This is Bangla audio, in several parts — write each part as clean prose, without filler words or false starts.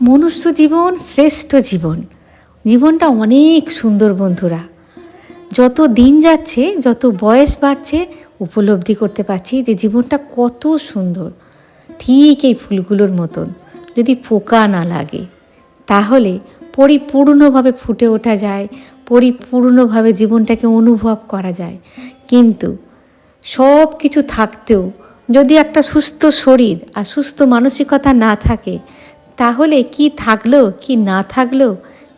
মনুষ্য জীবন শ্রেষ্ঠ জীবন। জীবনটা অনেক সুন্দর বন্ধুরা। যত দিন যাচ্ছে, যত বয়স বাড়ছে, উপলব্ধি করতে পারছি যে জীবনটা কত সুন্দর। ঠিক এই ফুলগুলোর মতন যদি পোকা না লাগে তাহলে পরিপূর্ণভাবে ফুটে ওঠা যায়, পরিপূর্ণভাবে জীবনটাকে অনুভব করা যায়। কিন্তু সব কিছু থাকতেও যদি একটা সুস্থ শরীর আর সুস্থ মানসিকতা না থাকে, তাহলে কি থাকলো কি না থাকলো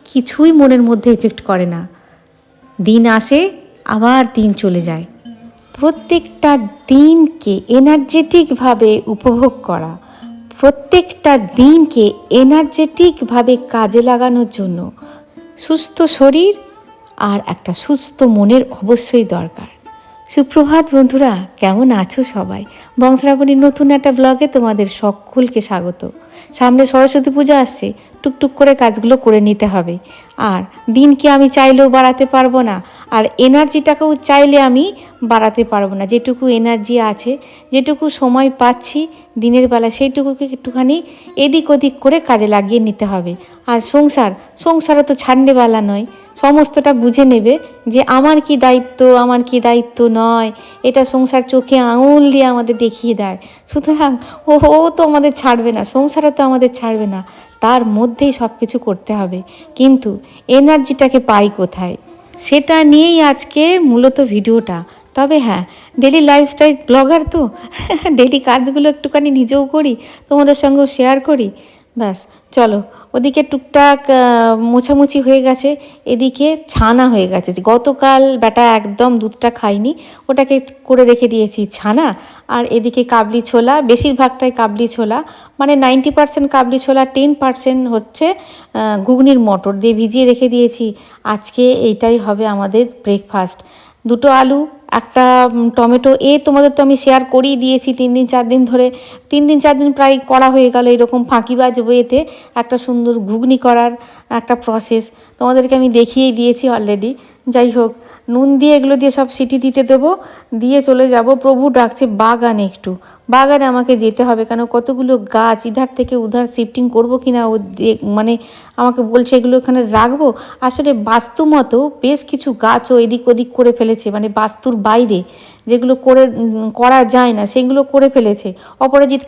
কিছুই মনের মধ্যে এফেক্ট করে না। দিন আসে, আবার দিন চলে যায়। প্রত্যেকটা দিনকে এনার্জেটিকভাবে উপভোগ করা, প্রত্যেকটা দিনকে এনার্জেটিকভাবে কাজে লাগানোর জন্য সুস্থ শরীর আর একটা সুস্থ মনের অবশ্যই দরকার। সুপ্রভাত বন্ধুরা, কেমন আছো সবাই? বংশরাবণীর নতুন একটা ব্লগে তোমাদের সকলকে স্বাগত। সামনে সরস্বতী পুজো আসছে, টুকটুক করে কাজগুলো করে নিতে হবে। আর দিনকে আমি চাইলেও বাড়াতে পারবো না, আর এনার্জিটাকেও চাইলে আমি বাড়াতে পারবো না। যেটুকু এনার্জি আছে, যেটুকু সময় পাচ্ছি দিনের বেলা, সেইটুকুকে একটুখানি এদিক ওদিক করে কাজে লাগিয়ে নিতে হবে। আর সংসারও তো ছাড়নেওয়ালা নয়, সমস্তটা বুঝে নেবে যে আমার কি দায়িত্ব, আমার কি দায়িত্ব নয়, এটা সংসার চোখে আঙুল দিয়ে আমাদের দেখিয়ে দেয়। সুতরাং ও তো আমাদের ছাড়বে না, সংসারও তো আমাদের ছাড়বে না, তার মধ্যেই সব কিছু করতে হবে। কিন্তু এনার্জিটাকে পাই কোথায়, সেটা নিয়েই আজকে মূলত ভিডিওটা। তবে হ্যাঁ, ডেলি লাইফস্টাইল ব্লগার তো ডেলি কাজগুলো একটুখানি নিজেও করি, তোমাদের সঙ্গেও শেয়ার করি। ব্যাস চলো, ওদিকে টুকটাক মোছামুছি হয়ে গেছে, এদিকে ছানা হয়ে গেছে। গতকাল বেটা একদম দুধটা খাইনি, ওটাকে করে রেখে দিয়েছি ছানা। আর এদিকে কাবলি ছোলা, বেশিরভাগটাই কাবলি ছোলা, মানে 90% কাবলি ছোলা, 10% হচ্ছে ঘুগনির মটর দিয়ে ভিজিয়ে রেখে দিয়েছি। আজকে এইটাই হবে আমাদের ব্রেকফাস্ট। দুটো আলু, একটা টমেটো, তোমাদের তো আমি শেয়ার করেই দিয়েছি 3-4 দিন ধরে। 3-4 দিন প্রায় করা হয়ে গেল এরকম ফাঁকিবাজ ওয়েতে একটা সুন্দর ঘুগনি করার একটা প্রসেস তোমাদেরকে আমি দেখিয়েই দিয়েছি অলরেডি। যাই হোক, নুন দিয়ে এগুলো দিয়ে সব সিটি দিতে দেবো, দিয়ে চলে যাব। প্রভু ডাকছে বাগানে, একটু বাগানে আমাকে যেতে হবে, কেন কতগুলো গাছ ইধার থেকে উধার শিফটিং করবো কিনা ও মানে আমাকে বলছে এগুলো এখানে রাখবো। আসলে বাস্তু মতো বেশ কিছু গাছও এদিক ওদিক করে ফেলেছে, মানে বাস্তুর বাইরে যেগুলো করা যায় না সেগুলো করে ফেলেছে। অপরাজিৎ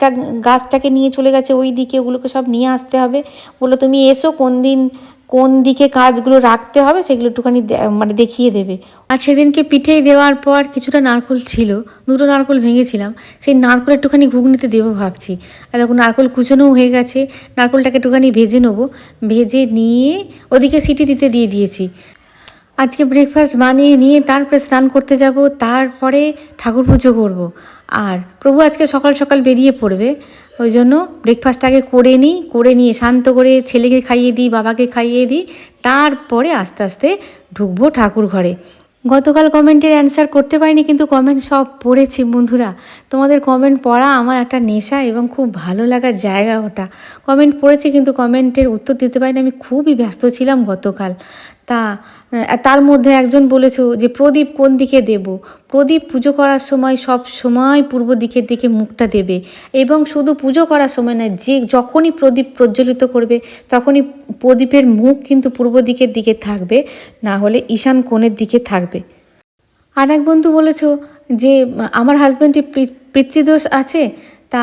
গাছটাকে নিয়ে চলে গেছে ওই দিকে, ওগুলোকে সব নিয়ে আসতে হবে। বললো তুমি এসো, কোন দিকে কাজগুলো রাখতে হবে সেগুলো একটুখানি মানে দেখিয়ে দেবে। আর সেদিনকে পিঠেই দেওয়ার পর কিছুটা নারকোল ছিল, 2টো নারকোল ভেঙেছিলাম, সেই নারকোল একটুখানি ঘুগনিতে দেবো ভাবছি। আর দেখো নারকোল কুচোনোও হয়ে গেছে, নারকোলটাকে একটুখানি ভেজে নেবো, ভেজে নিয়ে ওদিকে সিটি দিয়ে দিয়েছি। আজকে ব্রেকফাস্ট বানিয়ে নিয়ে তারপরে স্নান করতে যাব, তারপরে ঠাকুর পুজো করব। আর প্রভু আজকে সকাল সকাল বেরিয়ে পড়বে, ওই জন্য ব্রেকফাস্টটাকে করে নিয়ে শান্ত করে ছেলেকে খাইয়ে দিই, বাবাকে খাইয়ে দিই, তারপরে আস্তে আস্তে ঢুকবো ঠাকুর ঘরে। গতকাল কমেন্টের অ্যান্সার করতে পারিনি, কিন্তু কমেন্ট সব পড়েছি বন্ধুরা। তোমাদের কমেন্ট পড়া আমার একটা নেশা এবং খুব ভালো লাগার জায়গা ওটা। কমেন্ট পড়েছি কিন্তু কমেন্টের উত্তর দিতে পারিনি, আমি খুবই ব্যস্ত ছিলাম গতকাল। তার মধ্যে একজন বলেছো যে প্রদীপ কোন দিকে দেব। প্রদীপ পুজো করার সময় সব সময় পূর্ব দিকের দিকে মুখটা দেবে, এবং শুধু পুজো করার সময় না, যখনই প্রদীপ প্রজ্বলিত করবে তখনই প্রদীপের মুখ কিন্তু পূর্ব দিকের দিকে থাকবে, না হলে ঈশান কোণের দিকে থাকবে। আর এক বন্ধু বলেছো যে আমার হাজব্যান্ডের পিতৃদোষ আছে, তা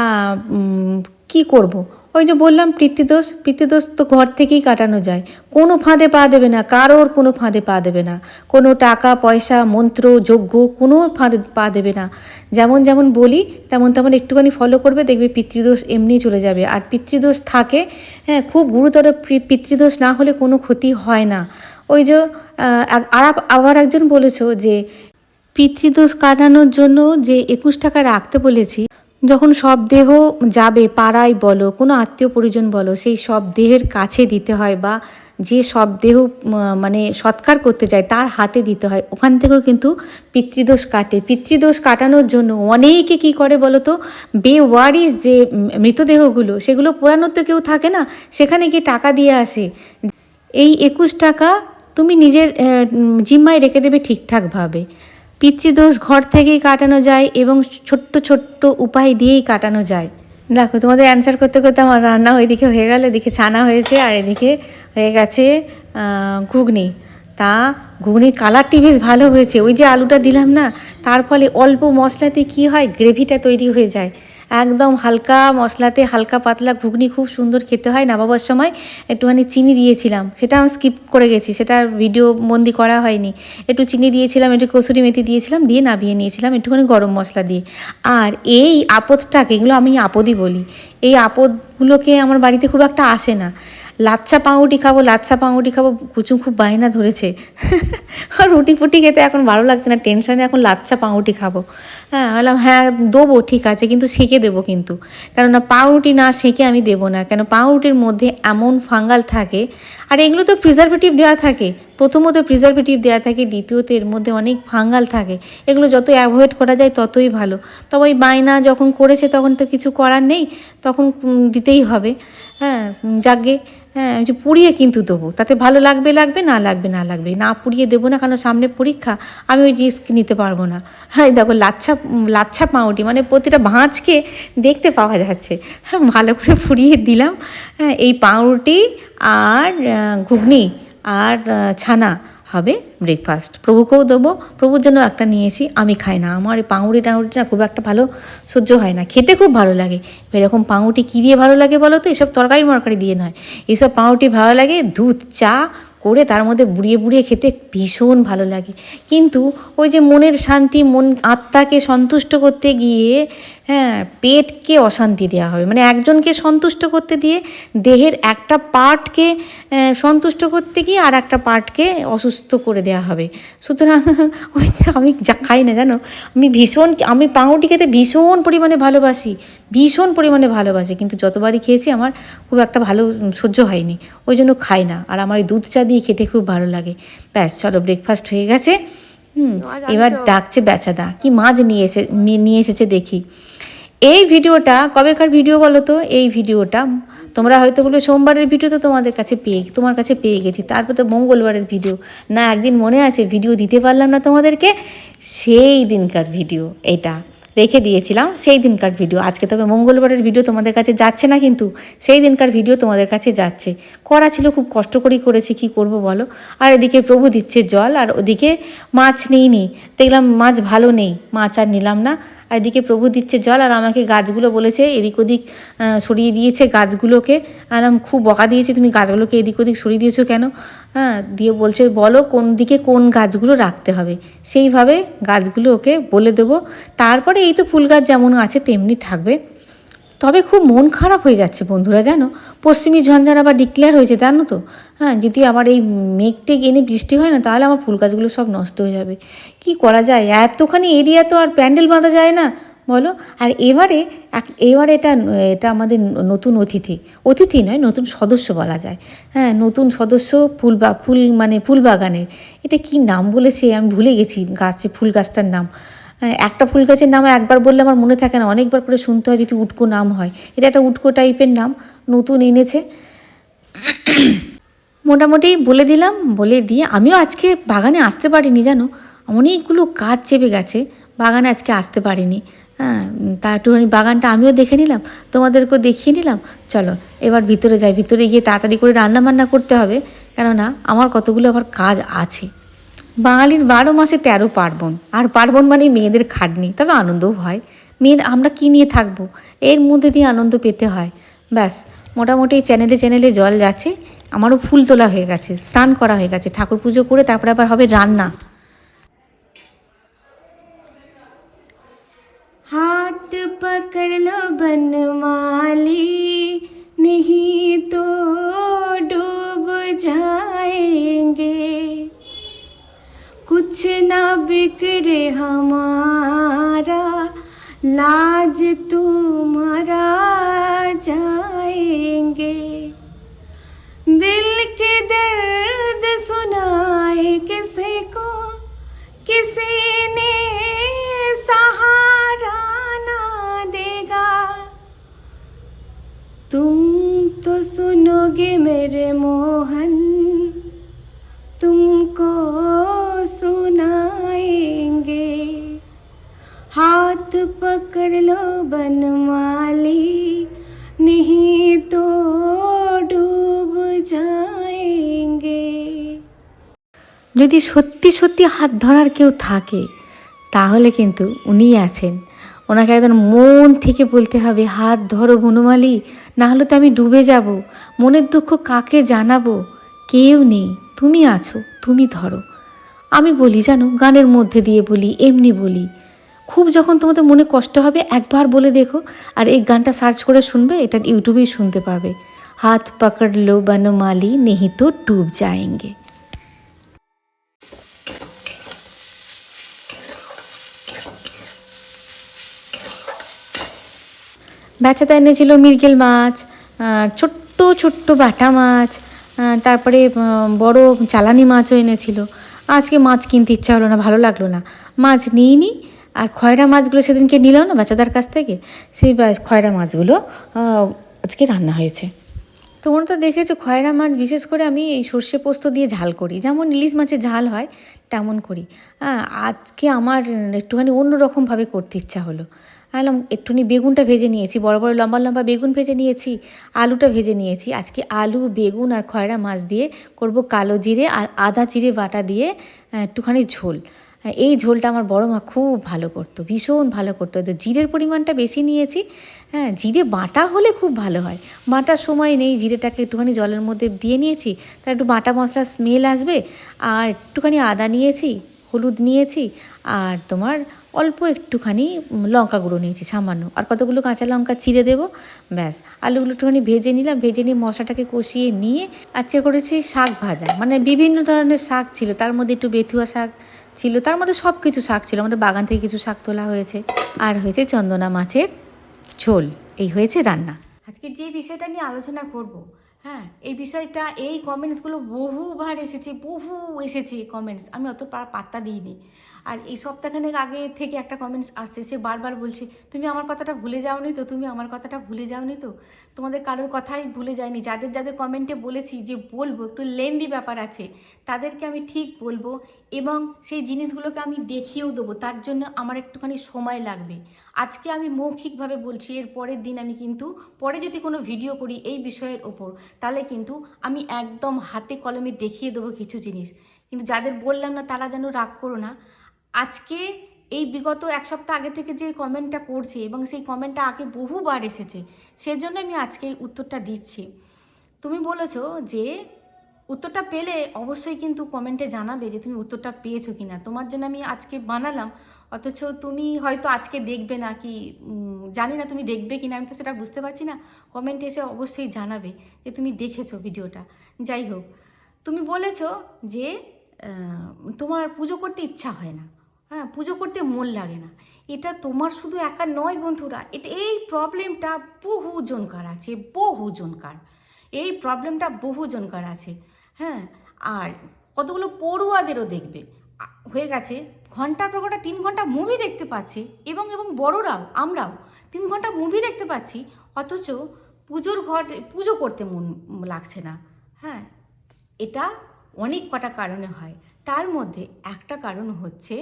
কি করব। ওই যে বললাম, পিতৃদোষ তো ঘর থেকেই কাটানো যায়। কোনো ফাঁদে পা দেবে না, কারোর কোনো ফাঁদে পা দেবে না, কোনো টাকা পয়সা মন্ত্র যজ্ঞ কোনো ফাঁদে পা দেবে না। যেমন বলি তেমন একটুখানি ফলো করবে, দেখবে পিতৃদোষ এমনি চলে যাবে। আর পিতৃদোষ থাকে, হ্যাঁ, খুব গুরুতর পিতৃদোষ না হলে কোনো ক্ষতি হয় না। ওই যে আবার একজন বলেছো যে পিতৃদোষ কাটানোর জন্য যে 21 টাকা রাখতে বলেছি, যখন সব দেহ যাবে, পাড়ায় বলো, কোনো আত্মীয় পরিজন বলো, সেই সব দেহের কাছে দিতে হয়, বা যে সব দেহ মানে সৎকার করতে যায় তার হাতে দিতে হয়, ওখান থেকেও কিন্তু পিতৃদোষ কাটে। পিতৃদোষ কাটানোর জন্য অনেকে কি করে বলো তো, বেওয়ারিশ যে মৃতদেহগুলো সেগুলো পোড়ানোর তো কেউ থাকে না, সেখানে গিয়ে টাকা দিয়ে আসে। এই 21 টাকা তুমি নিজের জিম্মায় রেখে দেবে ঠিকঠাকভাবে। পিতৃদোষ ঘর থেকেই কাটানো যায় এবং ছোট্ট ছোট্ট উপায় দিয়েই কাটানো যায়। দেখো তোমাদের অ্যান্সার করতে করতে আমার রান্না ওইদিকে হয়ে গেল, এদিকে ছানা হয়েছে আর এদিকে হয়ে গেছে ঘুগনি। তা ঘুগনির কালারটি বেশ ভালো হয়েছে, ওই যে আলুটা দিলাম না, তার ফলে অল্প মশলাতে কি হয়, গ্রেভিটা তৈরি হয়ে যায়। একদম হালকা মশলাতে হালকা পাতলা ঘুগনি খুব সুন্দর খেতে হয়। নামাবার সময় একটুখানি চিনি দিয়েছিলাম, সেটা আমি স্কিপ করে গেছি, সেটা ভিডিও বন্দি করা হয়নি। একটু চিনি দিয়েছিলাম, একটু কসুরি মেথি দিয়েছিলাম, দিয়ে নামিয়ে নিয়েছিলাম একটুখানি গরম মশলা দিয়ে। আর এই আপদটাকে, এগুলো আমি আপদই বলি, এই আপদগুলোকে আমার বাড়িতে খুব একটা আসে না। লাচ্ছা পাউরুটি খাবো, লাচ্ছা পাউরুটি খাবো, কুচুম খুব বায়না ধরেছে। আর রুটি ফুটি খেতে এখন ভালো লাগছে না, টেনশনে এখন লাচ্ছা পাউরুটি খাবো। হ্যাঁ, বললাম হ্যাঁ দেবো, ঠিক আছে, কিন্তু সেঁকে দেবো কিন্তু, কেননা পাউরুটি না সেঁকে আমি দেবো না, কেন পাউরুটির মধ্যে এমন ফাঙ্গাল থাকে। আর এগুলো তো প্রিজারভেটিভ দেওয়া থাকে, প্রথমত প্রিজারভেটিভ দেওয়া থাকে, দ্বিতীয়ত এর মধ্যে অনেক ফাঙ্গাল থাকে। এগুলো যত অ্যাভয়েড করা যায় ততই ভালো। তবে ওই বায়না যখন করেছে তখন তো কিছু করার নেই, তখন দিতেই হবে। হ্যাঁ, যাকগে, হ্যাঁ, যে পুড়িয়ে কিন্তু দেবো, তাতে ভালো লাগবে লাগবে, না লাগবে না লাগবে, না পুড়িয়ে দেবো না, কারণ সামনে পরীক্ষা, আমি ওই রিস্ক নিতে পারবো না। হ্যাঁ দেখো লাচ্ছা লাচ্ছা পাউরুটি মানে প্রতিটা ভাঁজকে দেখতে পাওয়া যাচ্ছে। হ্যাঁ, ভালো করে পুড়িয়ে দিলাম। হ্যাঁ, এই পাউরুটি আর ঘুগনি আর ছানা হবে ব্রেকফাস্ট। প্রভুকেও দেবো, প্রভুর জন্য একটা নিয়েছি, আমি খাই না, আমার এই পাউরুটি টাউরুটিটা খুব একটা ভালো সহ্য হয় না, খেতে খুব ভালো লাগে। এরকম পাউরুটি কী দিয়ে ভালো লাগে বলো তো, এসব তরকারি মরকারি দিয়ে নয়, এইসব পাউরুটি ভালো লাগে দুধ চা করে তার মধ্যে বুড়িয়ে বুড়িয়ে খেতে ভীষণ ভালো লাগে। কিন্তু ওই যে মনের শান্তি, মন আত্মাকে সন্তুষ্ট করতে গিয়ে হ্যাঁ পেটকে অশান্তি দেওয়া হবে, মানে একজনকে সন্তুষ্ট করতে দিয়ে দেহের একটা পার্টকে সন্তুষ্ট করতে গিয়ে আর একটা পার্টকে অসুস্থ করে দেওয়া হবে। সুতরাং ওই আমি যা খাই না জানো, আমি পাউরুটি খেতে ভীষণ পরিমাণে ভালোবাসি, ভীষণ পরিমাণে ভালোবাসি, কিন্তু যতবারই খেয়েছি আমার খুব একটা ভালো সহ্য হয়নি, ওই জন্য খাই না। আর আমার এই দুধ চা দিয়ে খেতে খুব ভালো লাগে। ব্যাস চলো, ব্রেকফাস্ট হয়ে গেছে। এবার ডাকছে বেচাদা, কি মাছ নিয়ে এসেছে দেখি। এই ভিডিওটা কবেকার ভিডিও বলো তো? এই ভিডিওটা তোমরা হয়তো বলবে সোমবারের ভিডিও তো তোমার কাছে পেয়ে গেছি, তারপর তো মঙ্গলবারের ভিডিও না, একদিন মনে আছে ভিডিও দিতে পারলাম না তোমাদেরকে, সেই দিনকার ভিডিও এটা রেখে দিয়েছিলাম, সেই দিনকার ভিডিও। আজকে তবে মঙ্গলবারের ভিডিও তোমাদের কাছে যাচ্ছে না, কিন্তু সেই দিনকার ভিডিও তোমাদের কাছে যাচ্ছে। করা ছিল, খুব কষ্ট করেই করেছি, কি করব বলো। আর এদিকে প্রভু দিচ্ছে জল, আর ওদিকে মাছ নিইনি, দেখলাম মাছ ভালো নেই, মাছ আর নিলাম না। আর এদিকে প্রভু দিচ্ছে জল, আর আমাকে গাছগুলো বলেছে এদিক ওদিক সরিয়ে দিয়েছে গাছগুলোকে। আলাম খুব বকা দিয়েছে, তুমি গাছগুলোকে এদিক ওদিক সরিয়ে দিয়েছো কেন? হ্যাঁ, দিয়ে বলছে বলো কোন দিকে কোন গাছগুলো রাখতে হবে, সেইভাবে গাছগুলো ওকে বলে দেবো। তারপরে এই তো ফুল গাছ যেমন আছে তেমনি থাকবে। তবে খুব মন খারাপ হয়ে যাচ্ছে বন্ধুরা, জানো, পশ্চিমী ঝঞ্ঝার আবার ডিক্লেয়ার হয়েছে, জানো তো। হ্যাঁ, যদি আবার এই মেঘটেক এনে বৃষ্টি হয় না, তাহলে আমার ফুল গাছগুলো সব নষ্ট হয়ে যাবে। কি করা যায়, এতখানি এরিয়া তো আর প্যান্ডেল বাঁধা যায় না বলো। আর এবারে এটা আমাদের নতুন অতিথি নয়, নতুন সদস্য বলা যায়। হ্যাঁ, নতুন সদস্য ফুল বাগানের। এটা কি নাম বলেছে আমি ভুলে গেছি, ফুল গাছটার নাম। একটা ফুল গাছের নাম একবার বললে আমার মনে থাকে না, অনেকবার করে শুনতে হয় যদি উটকো নাম হয়। এটা একটা উটকো টাইপের নাম, নতুন এনেছে। মোটামুটি বলে দিলাম, বলে দিয়ে আমিও আজকে বাগানে আসতে পারিনি, জানো, অনেকগুলো কাজ চেপে গেছে, বাগানে আজকে আসতে পারিনি। হ্যাঁ, তা একটুখানি বাগানটা আমিও দেখে নিলাম, তোমাদেরকেও দেখিয়ে নিলাম। চলো এবার ভিতরে যাই, ভিতরে গিয়ে তাড়াতাড়ি করে রান্না বান্না করতে হবে, কেননা আমার কতগুলো আবার কাজ আছে। বাঙালির 12 মাসে 13 পার্বণ, আর পার্বণ মানে মেয়েদের খাটনি, তবে আনন্দও হয়। আমরা কী নিয়ে থাকবো, এর মধ্যে দিয়ে আনন্দ পেতে হয়। ব্যাস, মোটামুটি চ্যানেলে জল যাচ্ছে, আমারও ফুল তোলা হয়ে গেছে, স্নান করা হয়ে গেছে, ঠাকুর পুজো করে তারপরে আবার হবে রান্না। हाथ पकड़ लो बनमाली, नहीं तो डूब जाएंगे, कुछ ना बिगड़े हमारा, लाज तुम्हारा जाएंगे, दिल के दर्द सुनाए किसी को, किसी ने सहारा ना देगा, तुम तो सुनोगे मेरे मोहन, तुमको सुनाएंगे, हाथ पकड़ लो बनमाली, যদি সত্যি সত্যি হাত ধরার কেউ থাকে তাহলে কিন্তু উনিই আছেন। ওনাকে একদম মন থেকে বলতে হবে, হাত ধরো বনমালী, না হলে তো আমি ডুবে যাব, মনের দুঃখ কাকে জানাবো, কেউ নেই, তুমি আছো, তুমি ধরো। আমি বলি জানো, গানের মধ্যে দিয়ে বলি, এমনি বলি, খুব যখন তোমাদের মনে কষ্ট হবে একবার বলে দেখো, আর এই গানটা সার্চ করে শুনবে, এটা ইউটিউবেই শুনতে পারবে, হাত পকড় লো বনমালী নেহি তো ডুব যায়েঙ্গে। বাচ্চাটা এনেছিল মৃগেল মাছ, ছোট্ট ছোট্ট বাটা মাছ, তারপরে বড় চালানি মাছও এনেছিল। আজকে মাছ কিনতে ইচ্ছা হলো না, ভালো লাগলো না, মাছ নিইনি। আর খয়রা মাছগুলো সেদিনকে নিলাম না বাচ্চাদের কাছ থেকে, সেই খয়রা মাছগুলো আজকে রান্না হয়েছে। তোমরা তো দেখেছো খয়রা মাছ বিশেষ করে আমি এই সর্ষে পোস্ত দিয়ে ঝাল করি, যেমন ইলিশ মাছের ঝাল হয় তেমন করি। আজকে আমার একটুখানি অন্যরকমভাবে করতে ইচ্ছা হলো। আলাম একটুখানি বেগুনটা ভেজে নিয়েছি, বড় বড় লম্বা লম্বা বেগুন ভেজে নিয়েছি, আলুটা ভেজে নিয়েছি। আজকে আলু, বেগুন আর খয়রা মাছ দিয়ে করব কালো জিরে আর আদা জিরে বাটা দিয়ে একটুখানি ঝোল। এই ঝোলটা আমার বড় মা খুব ভালো করতো, ভীষণ ভালো করতো। তো জিরের পরিমাণটা বেশি নিয়েছি। হ্যাঁ, জিরে বাটা হলে খুব ভালো হয়, বাটার সময় নেই, জিরেটাকে একটুখানি জলের মধ্যে দিয়ে নিয়েছি, তার একটু বাটা মশলার স্মেল আসবে। আর একটুখানি আদা নিয়েছি, হলুদ নিয়েছি, আর তোমার অল্প একটুখানি লঙ্কা গুঁড়ো নিয়েছি সামান্য, আর কতগুলো কাঁচা লঙ্কা চিড়ে দেবো, ব্যাস। আলুগুলো একটুখানি ভেজে নিলাম, ভেজে নিয়ে মশলাটাকে কষিয়ে নিয়ে আজকে করেছি শাক ভাজা, মানে বিভিন্ন ধরনের শাক ছিল, তার মধ্যে একটু বেথুয়া শাক ছিল, তার মধ্যে সব কিছু শাক ছিল, আমাদের বাগান থেকে কিছু শাক তোলা হয়েছে। আর হয়েছে চন্দনা মাছের ঝোল। এই হয়েছে রান্না। আজকে যে বিষয়টা নিয়ে আলোচনা করব, হ্যাঁ, এই বিষয়টা, এই কমেন্টসগুলো বহুবার এসেছে কমেন্টস, আমি অত পাত্তা দিইনি। আর এই সপ্তাহখানেক আগে থেকে একটা কমেন্টস আসছে, সে বারবার বলছে তুমি আমার কথাটা ভুলে যাওনি তো, তুমি আমার কথাটা ভুলে যাওনি তো। তোমাদের কারোর কথাই ভুলে যায়নি, যাদের যাদের কমেন্টে বলেছি যে বলবো, একটু লেন্দি ব্যাপার আছে, তাদেরকে আমি ঠিক বলবো এবং সেই জিনিসগুলোকে আমি দেখিয়েও দেবো, তার জন্য আমার একটুখানি সময় লাগবে। আজকে আমি মৌখিকভাবে বলছি, এর পরের দিন আমি কিন্তু পরে যদি কোনো ভিডিও করি এই বিষয়ের ওপর, তাহলে কিন্তু আমি একদম হাতে কলমে দেখিয়ে দেবো কিছু জিনিস। কিন্তু যাদের বললাম না তারা যেন রাগ করো না। আজকে এই বিগত এক সপ্তাহ আগে থেকে যে কমেন্টটা করছে এবং সেই কমেন্টটা আগে বহুবার এসেছে, সেজন্য আমি আজকে এই উত্তরটা দিচ্ছি। তুমি বলেছো যে উত্তরটা পেলে অবশ্যই কিন্তু কমেন্টে জানাবে যে তুমি উত্তরটা পেয়েছো কি না। তোমার জন্য আমি আজকে বানালাম, অথচ তুমি হয়তো আজকে দেখবে না, কি জানি না তুমি দেখবে কি না, আমি তো সেটা বুঝতে পারছি না। কমেন্টে এসে অবশ্যই জানাবে যে তুমি দেখেছো ভিডিওটা। যাই হোক, তুমি বলেছো যে তোমার পুজো করতে ইচ্ছা হয় না, হ্যাঁ, পুজো করতে মন লাগে না। এটা তোমার শুধু একা নয় বন্ধুরা, এই প্রবলেমটা বহুজনকার আছে, বহুজনকার, এই প্রবলেমটা বহুজনকার আছে। হ্যাঁ, আর কতগুলো পড়ুয়াদেরও দেখবে হয়ে গেছে, ঘন্টার পর ঘন্টা 3 ঘন্টা মুভি দেখতে পাচ্ছে, এবং বড়রাও, আমরাও 3 ঘন্টা মুভি দেখতে পাচ্ছি, অথচ পুজো করতে মন লাগছে না। হ্যাঁ, এটা অনেক কটা কারণে হয়, তার মধ্যে একটা কারণ হচ্ছে,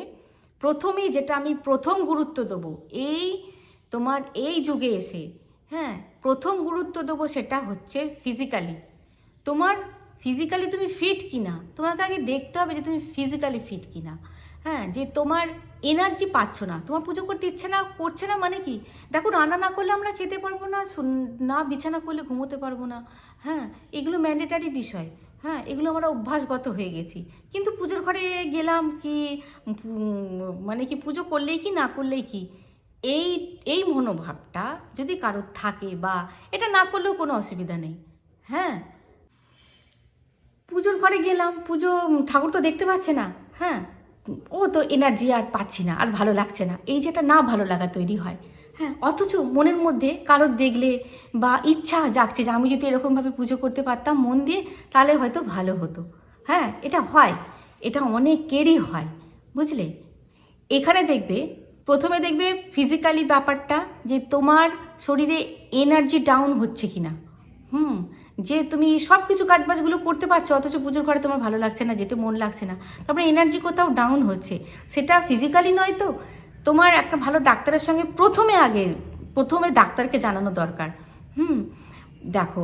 প্রথমেই যেটা আমি প্রথম গুরুত্ব দেবো তোমার এই যুগে এসে, হ্যাঁ, প্রথম গুরুত্ব দেবো সেটা হচ্ছে ফিজিক্যালি। তোমার ফিজিক্যালি তুমি ফিট কিনা, তোমাকে আগে দেখতে হবে যে তুমি ফিজিক্যালি ফিট কিনা। হ্যাঁ, যে তোমার এনার্জি পাচ্ছ না, তোমার পুজো করতে ইচ্ছে না করছে না, মানে কি, দেখো রান্না না করলে আমরা খেতে পারবো না, না বিছানা করলে ঘুমোতে পারবো না। হ্যাঁ, এগুলো ম্যান্ডেটারি বিষয়। হ্যাঁ, এগুলো আমরা অভ্যাসগত হয়ে গেছি। কিন্তু পুজোর ঘরে গেলাম কি, মানে কি পুজো করলেই কি না করলেই কি, এই মনোভাবটা যদি কারোর থাকে, বা এটা না করলেও কোনো অসুবিধা নেই। হ্যাঁ, পুজোর ঘরে গেলাম, ঠাকুর তো দেখতে পাচ্ছে না, হ্যাঁ, ও তো এনার্জি আর পাচ্ছি না, আর ভালো লাগছে না, এই যেটা না ভালো লাগা তৈরি হয়। হ্যাঁ, অথচ মনের মধ্যে কারোর দেখলে বা ইচ্ছা জাগছে যে আমি যদি এরকমভাবে পুজো করতে পারতাম মন দিয়ে, তাহলে হয়তো ভালো হতো। হ্যাঁ, এটা হয়, এটা অনেকেরই হয়, বুঝলে। এখানে প্রথমে দেখবে ফিজিক্যালি ব্যাপারটা, যে তোমার শরীরে এনার্জি ডাউন হচ্ছে কি না। যে তুমি সব কিছু কাজবাজগুলো করতে পারছো, অথচ পুজোর ঘরে তোমার ভালো লাগছে না, যেতে মন লাগছে না, তারপরে এনার্জি কোথাও ডাউন হচ্ছে, সেটা ফিজিক্যালি নয় তো। তোমার একটা ভালো ডাক্তারের সঙ্গে প্রথমে ডাক্তারকে জানানো দরকার। দেখো,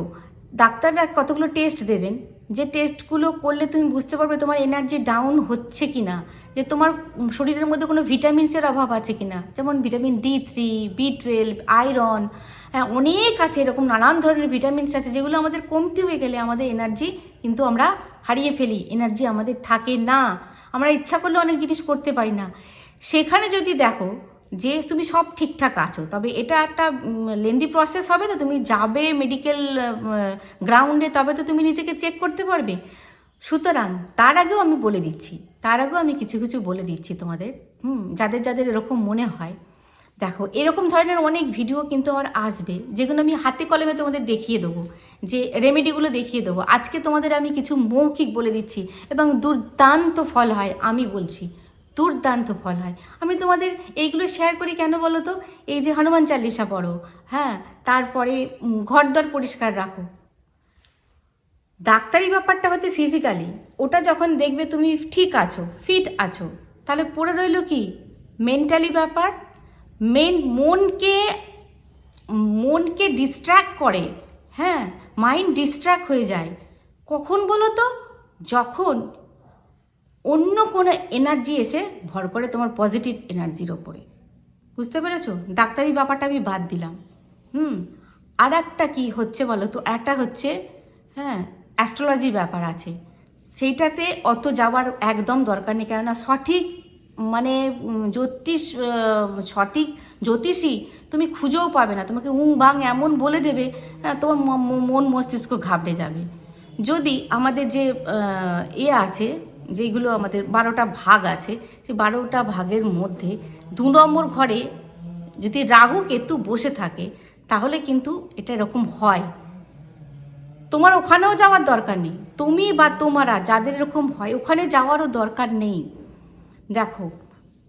ডাক্তাররা কতগুলো টেস্ট দেবেন, যে টেস্টগুলো করলে তুমি বুঝতে পারবে তোমার এনার্জি ডাউন হচ্ছে কি না, যে তোমার শরীরের মধ্যে কোনো ভিটামিনসের অভাব আছে কি না, যেমন ভিটামিন D3, B12, আয়রন, হ্যাঁ অনেক আছে, এরকম নানান ধরনের ভিটামিনস আছে যেগুলো আমাদের কমতি হয়ে গেলে আমাদের এনার্জি কিন্তু আমরা হারিয়ে ফেলি, এনার্জি আমাদের থাকে না, আমরা ইচ্ছা করলে অনেক জিনিস করতে পারি না। সেখানে যদি দেখো যে তুমি সব ঠিকঠাক আছো, তবে এটা একটা লেন্দি প্রসেস হবে, তো তুমি যাবে মেডিকেল গ্রাউন্ডে, তবে তো তুমি নিজেকে চেক করতে পারবে। সুতরাং তার আগেও আমি বলে দিচ্ছি, আমি কিছু কিছু বলে দিচ্ছি তোমাদের, যাদের যাদের এরকম মনে হয়। দেখো এরকম ধরনের অনেক ভিডিও কিন্তু আমার আসবে, যেগুলো আমি হাতে কলমে তোমাদের দেখিয়ে দেবো, যে রেমেডিগুলো দেখিয়ে দেবো। আজকে তোমাদের আমি কিছু মৌখিক বলে দিচ্ছি এবং দুর্দান্ত ফল হয়, আমি বলছি দুর্দান্ত ফল হয়। আমি তোমাদের এইগুলো শেয়ার করি কেন বলো তো, এই যে হনুমান চালিসা পড়ো, হ্যাঁ, তারপরে ঘরদর পরিষ্কার রাখো। ডাক্তারি ব্যাপারটা হচ্ছে ফিজিক্যালি, ওটা যখন দেখবে তুমি ঠিক আছো, ফিট আছো, তাহলে পড়ে রইলো কি মেন্টালি ব্যাপার। মনকে ডিস্ট্র্যাক্ট করে, হ্যাঁ, মাইন্ড ডিস্ট্র্যাক্ট হয়ে যায়। কখন বলো তো, যখন অন্য কোনো এনার্জি এসে ভর করে তোমার পজিটিভ এনার্জির ওপরে। বুঝতে পেরেছো? ডাক্তারি ব্যাপারটা আমি বাদ দিলাম। আর একটা কী হচ্ছে বলো তো, একটা হচ্ছে হ্যাঁ অ্যাস্ট্রোলজি ব্যাপার আছে, সেইটাতে অত যাওয়ার একদম দরকার নেই, কেননা সঠিক মানে সঠিক জ্যোতিষী তুমি খুঁজেও পাবে না, তোমাকে বাং এমন বলে দেবে, তোমার মন মস্তিষ্ক ঘাবড়ে যাবে। যদি আমাদের যে আছে, যেগুলো আমাদের 12টা ভাগ আছে, সেই 12টা ভাগের মধ্যে 2 নম্বর ঘরে যদি রাহু কেতু বসে থাকে, তাহলে কিন্তু এটা এরকম হয়। তোমার ওখানেও যাওয়ার দরকার নেই, তুমি বা তোমারা যাদের এরকম হয় ওখানে যাওয়ারও দরকার নেই। দেখো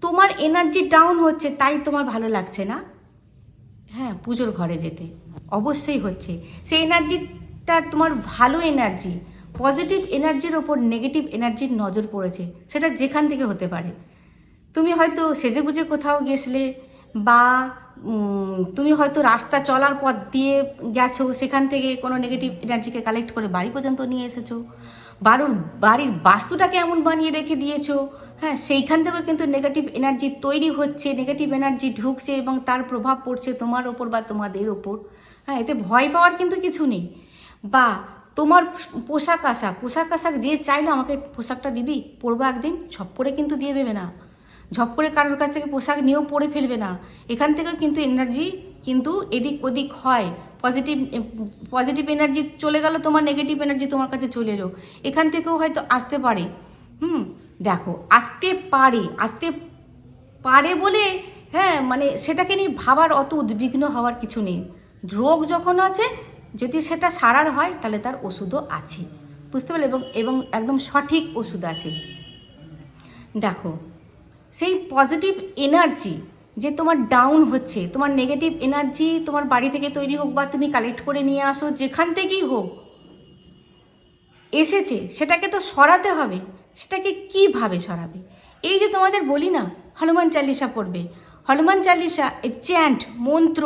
তোমার এনার্জি ডাউন হচ্ছে, তাই তোমার ভালো লাগছে না, হ্যাঁ, পুজোর ঘরে যেতে অবশ্যই হচ্ছে। সেই এনার্জিটা তোমার ভালো এনার্জি, পজিটিভ এনার্জির ওপর নেগেটিভ এনার্জির নজর পড়েছে, সেটা যেখান থেকে হতে পারে। তুমি হয়তো সেজেগুজে কোথাও গেছলে, বা তুমি হয়তো রাস্তা চলার পথ দিয়ে গেছো, সেখান থেকে কোনো নেগেটিভ এনার্জিকে কালেক্ট করে বাড়ি পর্যন্ত নিয়ে এসেছো, বাড়ির বাস্তুটাকে এমন বানিয়ে রেখে দিয়েছো, হ্যাঁ, সেইখান থেকেও কিন্তু নেগেটিভ এনার্জি তৈরি হচ্ছে, নেগেটিভ এনার্জি ঢুকছে এবং তার প্রভাব পড়ছে তোমার ওপর বা তোমাদের ওপর। হ্যাঁ, এতে ভয় পাওয়ার কিন্তু কিছু নেই। বা তোমার পোশাক আশাক যে চাইলো আমাকে পোশাকটা দিবি, পরবো একদিন, ঝপ করে কিন্তু দিয়ে দেবে না, ঝপ করে কারোর কাছ থেকে পোশাক নিয়েও পরে ফেলবে না। এখান থেকেও কিন্তু এনার্জি কিন্তু এদিক ওদিক হয়, পজিটিভ এনার্জি চলে গেল, তোমার নেগেটিভ এনার্জি তোমার কাছে চলে এলো, এখান থেকেও হয়তো আসতে পারে। দেখো আসতে পারে বলে, হ্যাঁ, মানে সেটাকে নিয়ে ভাবার অত উদ্বিগ্ন হওয়ার কিছু নেই। রোগ যখন আছে, যদি সেটা সারার হয় তাহলে তার ওষুধও আছে, বুঝতে পারলে, এবং একদম সঠিক ওষুধ আছে। দেখো সেই পজিটিভ এনার্জি যে তোমার ডাউন হচ্ছে, তোমার নেগেটিভ এনার্জি তোমার বাড়ি থেকে তৈরি হোক বা তুমি কালেক্ট করে নিয়ে আসো, যেখান থেকেই হোক এসেছে, সেটাকে তো সরাতে হবে। সেটাকে কীভাবে সরাবে? এই যে তোমাদের বলি না, হনুমান চালিসা পড়বে, হনুমান চালিসা এই চ্যান্ট মন্ত্র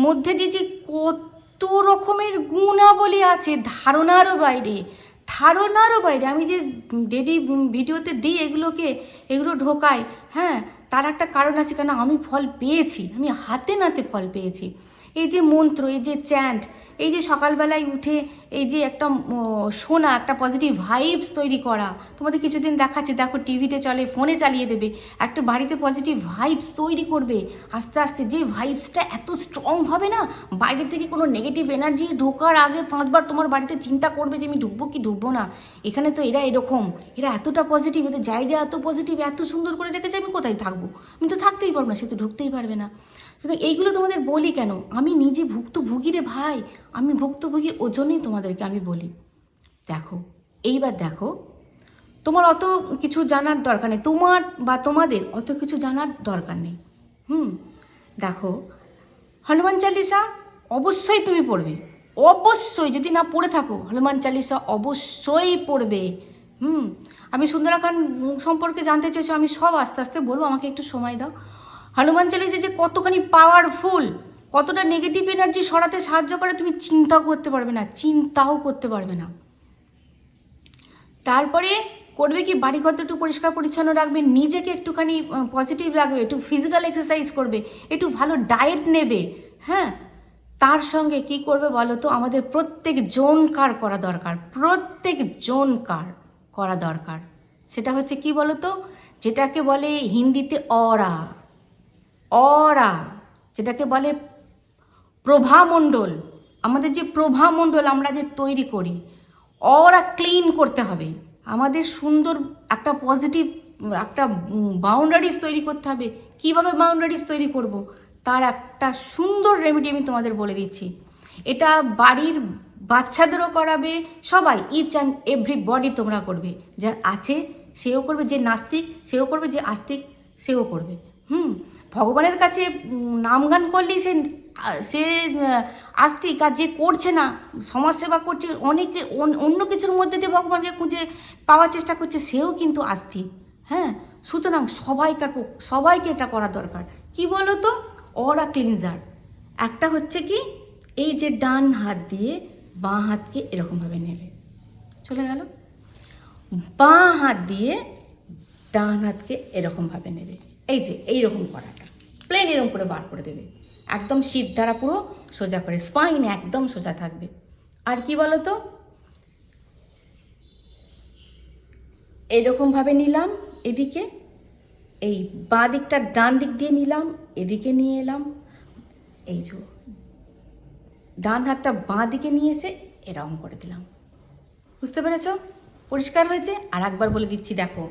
মধ্যে দিয়ে যে কত রকমের গুণাবলী আছে, ধারণারও বাইরে। আমি যে ডেলি ভিডিওতে দিই এগুলো ঢোকাই, হ্যাঁ, তার একটা কারণ আছে, কেন আমি ফল পেয়েছি, আমি হাতে নাতে ফল পেয়েছি। এই যে মন্ত্র, এই যে চ্যান্ট, এই যে সকালবেলায় উঠে এই যে একটা শোনা, একটা পজিটিভ ভাইবস তৈরি করা, তোমাদের কিছুদিন দেখাচ্ছি, দেখো টিভিতে চলে, ফোনে চালিয়ে দেবে, একটা বাড়িতে পজিটিভ ভাইবস তৈরি করবে। আস্তে আস্তে যে ভাইবসটা এত স্ট্রং হবে না, বাইরে থেকে কোনো নেগেটিভ এনার্জি ঢোকার আগে 5 বার তোমার বাড়িতে চিন্তা করবে যে আমি ঢুকবো কি ঢুকবো না। এখানে তো এরা এতটা পজিটিভ, এদের জায়গা এত পজিটিভ, এত সুন্দর করে রেখেছে, আমি কোথায় থাকবো, আমি তো থাকতেই পারবো না, সে তো ঢুকতেই পারবে না। সুতরাং এইগুলো তোমাদের বলি কেন, আমি নিজে ভুক্তভোগী রে ভাই, আমি ভুক্তভোগী, ওর জন্যই তোমাদেরকে আমি বলি। দেখো এইবার দেখো, তোমার অত কিছু জানার দরকার নেই, তোমার বা তোমাদের অত কিছু জানার দরকার নেই। দেখো হনুমান চালিসা অবশ্যই তুমি পড়বে, অবশ্যই, যদি না পড়ে থাকো হনুমান চালিসা অবশ্যই পড়বে। আমি সুন্দরা খান সম্পর্কে জানতে চেয়েছো, আমি সব আস্তে আস্তে বলবো, আমাকে একটু সময় দাও। হনুমান চালিসা যে কতখানি পাওয়ারফুল, কতটা নেগেটিভ এনার্জি সরাতে সাহায্য করে তুমি চিন্তাও করতে পারবে না, চিন্তাও করতে পারবে না। তারপরে করবে কি, বাড়িঘর একটু পরিষ্কার পরিচ্ছন্ন রাখবে, নিজেকে একটুখানি পজিটিভ রাখবে, একটু ফিজিক্যাল এক্সারসাইজ করবে, একটু ভালো ডায়েট নেবে। হ্যাঁ, তার সঙ্গে কি করবে বলো তো, আমাদের প্রত্যেক জনকার করা দরকার, প্রত্যেক জনকার করা দরকার। সেটা হচ্ছে কি বলো তো, যেটাকে বলে হিন্দিতে অরা, অরা যেটাকে বলে প্রভামণ্ডল। আমাদের যে প্রভামণ্ডল আমরা যে তৈরি করি, অরা ক্লিন করতে হবে। আমাদের সুন্দর একটা পজিটিভ একটা বাউন্ডারিজ তৈরি করতে হবে। কিভাবে বাউন্ডারিজ তৈরি করব, তার একটা সুন্দর রেমেডি আমি তোমাদের বলে দিচ্ছি। এটা বাড়ির বাচ্চাদেরও করাবে, সবাই, ইচ অ্যান্ড এভরিবডি তোমরা করবে। যার আছে সেও করবে, যে নাস্তিক সেও করবে, যে আস্তিক সেও করবে। ভগবানের কাছে নাম গান করলেই সে আস্তিক, আর যে করছে না, সমাজসেবা করছে, অনেকে অন্য কিছুর মধ্যে দিয়ে ভগবানকে খুঁজে পাওয়ার চেষ্টা করছে, সেও কিন্তু আস্তিক। হ্যাঁ, সুতরাং সবাইকে এটা করা দরকার। কি বলো তো, অরা ক্লিনজার। একটা হচ্ছে কি, এই যে ডান হাত দিয়ে বাঁ হাতকে এরকমভাবে নেবে, চলে গেল, বাঁ হাত দিয়ে ডান হাতকে এরকমভাবে নেবে, এই যে এইরকম করাটা, প্লেন এরকম করে বার করে দেবে, একদম শীত দ্বারা পুরো সোজা করে, স্পাইন একদম সোজা থাকবে। আর কি বলো তো, এরকমভাবে নিলাম এদিকে, এই বাঁ দিকটা ডান দিক দিয়ে নিলাম, এদিকে নিয়ে এলাম, এই যে ডান হাতটা বাঁ দিকে নিয়ে এসে এরকম করে দিলাম। বুঝতে পেরেছ? পরিষ্কার হয়েছে? আর একবার বলে দিচ্ছি, দেখো,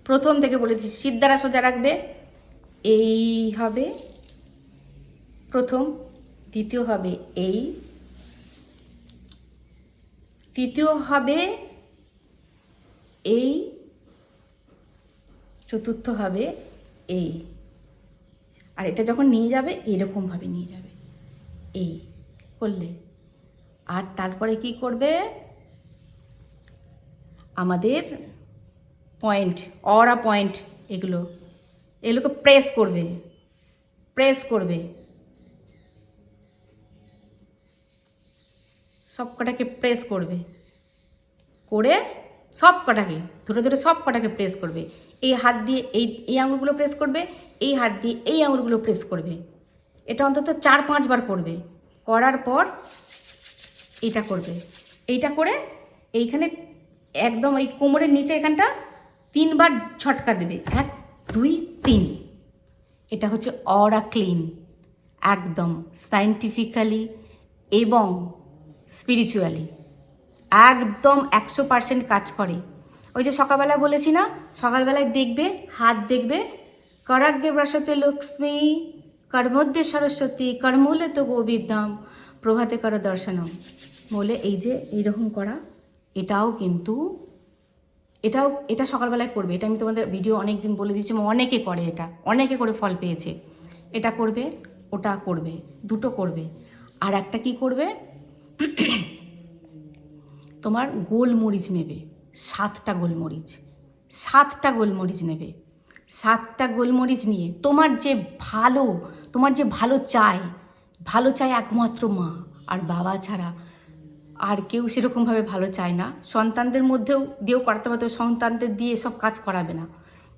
প্রথম থেকে বলে দিচ্ছি, শীত দ্বারা সোজা রাখবে, এই হবে প্রথম, দ্বিতীয় হবে এই, তৃতীয় হবে এই, চতুর্থ হবে এই। আর এটা যখন নিয়ে যাবে এরকমভাবে নিয়ে যাবে, এই করলে। আর তারপরে কি করবে, আমাদের পয়েন্ট, অরা পয়েন্ট, এগুলোকে প্রেস করবে, প্রেস করবে, সব কটাকে প্রেস করবে, করে সব কটাকে ধরে ধরে সব কটাকে প্রেস করবে। এই হাত দিয়ে এই আঙুলগুলো প্রেস করবে, এই হাত দিয়ে এই আঙুলগুলো প্রেস করবে। এটা অন্তত 4-5 বার করবে। করার পর এইটা করবে, এইটা করে এইখানে একদম এই কোমরের নিচে এখানটা 3 বার ঝটকা দেবে, 1 2 3। এটা হচ্ছে অরা ক্লিন, একদম সায়েন্টিফিক্যালি এবং স্পিরিচুয়ালি একদম 100% কাজ করে। ওই যে সকালবেলা বলেছি না, সকালবেলায় দেখবে, হাত দেখবে, করাগ্রে ব্রশতে লক্ষ্মী, কর্মধ্যে সরস্বতী, কর্মূলে তো গোবিদ্যাম, প্রভাতে কর দর্শনম বলে এই যে এইরকম করা। এটা সকালবেলায় করবে। এটা আমি তোমাদের ভিডিও অনেক দিন বলে দিচ্ছি, অনেকে করে, এটা অনেকে করে ফল পেয়েছে। এটা করবে, ওটা করবে, দুটো করবে। আর একটা কি করবে, তোমার গোলমরিচ নেবে, 7টা গোলমরিচ, 7টা গোলমরিচ নেবে। 7টা গোলমরিচ নিয়ে তোমার যে ভালো চায় একমাত্র মা আর বাবা ছাড়া আর কেউ সেরকমভাবে ভালো চায় না। সন্তানদের মধ্যেও দিয়েও করাতে পারতো, সন্তানদের দিয়ে সব কাজ করাবে না।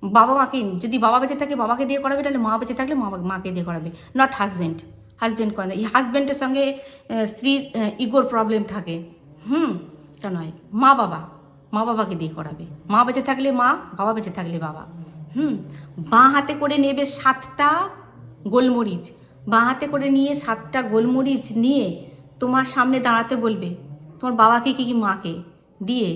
বাবা মাকে, যদি বাবা বেঁচে থাকে বাবাকে দিয়ে করাবে, তাহলে মা বেঁচে থাকলে মাকে দিয়ে করাবে, নট হাজব্যান্ড করে না। এই হাজব্যান্ডের সঙ্গে স্ত্রীর ইগোর প্রবলেম থাকে, এটা নয়। মা বাবাকে দিয়ে করাবে, মা বেঁচে থাকলে মা, বাবা বেঁচে থাকলে বাবা। বাঁ হাতে করে নেবে 7টা গোলমরিচ, বাঁ হাতে করে নিয়ে 7টা গোলমরিচ নিয়ে তোমার সামনে দাঁড়াতে বলবে, তোমার বাবাকে কি মাকে দিয়ে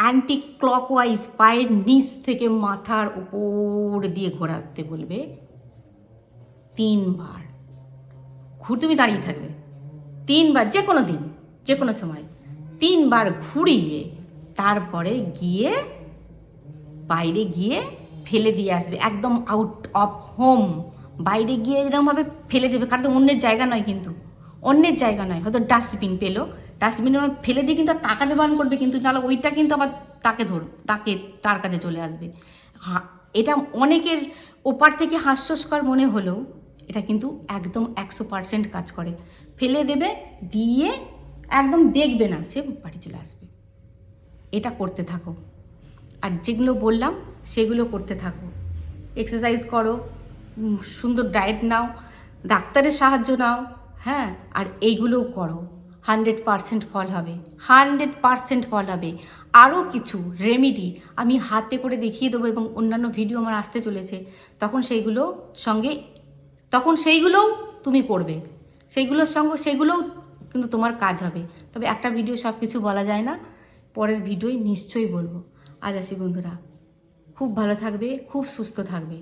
অ্যান্টি ক্লকওয়াইজ পায়ের নিচ থেকে মাথার উপর দিয়ে ঘোরাতে বলবে 3 বার। তুমি দাঁড়িয়ে থাকবে 3 বার, যে কোনো দিন, যে কোনো সময় 3 বার ঘুরিয়ে তারপরে গিয়ে বাইরে গিয়ে ফেলে দিয়ে আসবে, একদম আউট অফ হোম। বাইরে গিয়ে এরকমভাবে ফেলে দেবে, কারণ অন্যের জায়গা নয়, কিন্তু অন্যের জায়গা নয়, হয়তো ডাস্টবিন পেলো, ডাস্টবিনে ফেলে দিয়ে কিন্তু তাকাতে বারণ করবে, কিন্তু তাহলে ওইটা কিন্তু আবার তার কাছে চলে আসবে। এটা অনেকের ওপার থেকে হাস্যস্কর মনে হলেও এটা কিন্তু একদম 100% কাজ করে। ফেলে দেবে, দিয়ে একদম দেখবে না, সে বাড়ি চলে আসবে। এটা করতে থাকো, আর যেগুলো বললাম সেগুলো করতে থাকো। এক্সারসাইজ করো, সুন্দর ডায়েট নাও, ডাক্তারের সাহায্য নাও, হ্যাঁ, আর এইগুলোও করো, 100% ফল হবে, 100% ফল হবে। আরও কিছু রেমেডি আমি হাতে করে দেখিয়ে দেবো এবং অন্যান্য ভিডিও আমার আসতে চলেছে, তখন সেইগুলোও তুমি করবে, সেইগুলোর সঙ্গে সেগুলোও কিন্তু তোমার কাজ হবে। তবে একটা ভিডিও সব কিছু বলা যায় না, পরের ভিডিওয় নিশ্চয়ই বলবো। আজ আসি বন্ধুরা, খুব ভালো থাকবে, খুব সুস্থ থাকবে।